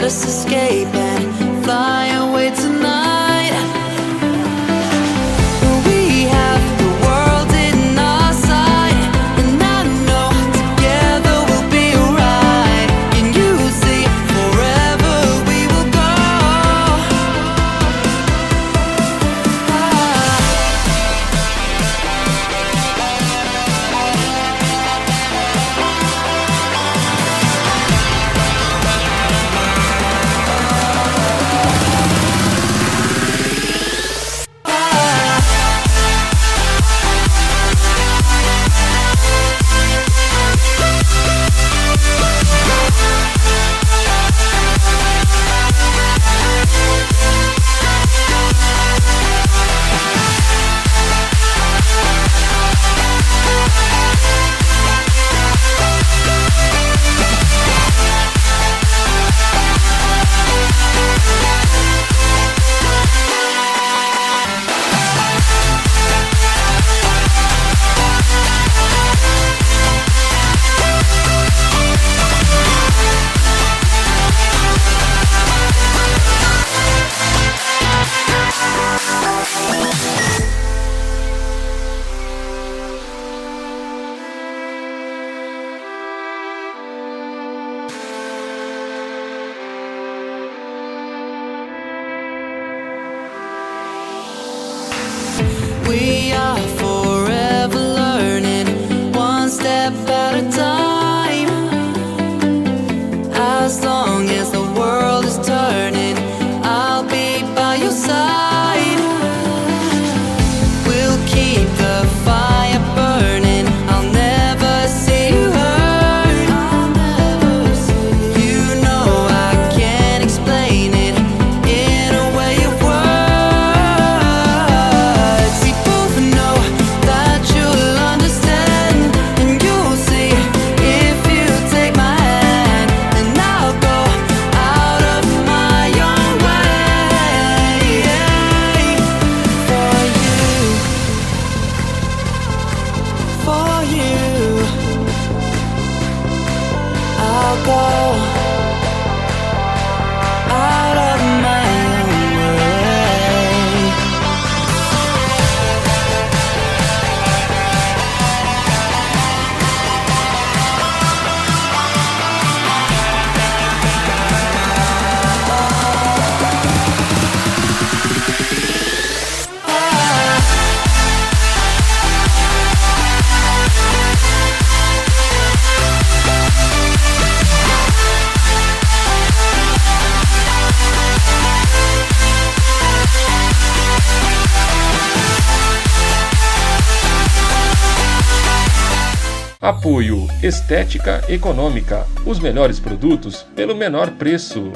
us escape and fly away tonight. We have the world in our sight, and I know together we'll be alright. Can you see forever we will go? We are forever learning, one step at a time. As long as the world is turning, I'll be by your side. We'll keep the fire burning, I'll never see you hurt. You know I can't explain it in a way of words. We both know that you'll understand, and you'll see if you take my hand, and I'll go out of my own way for you. I'll go out of my own way. Apoio Estética Econômica. Os melhores produtos pelo menor preço.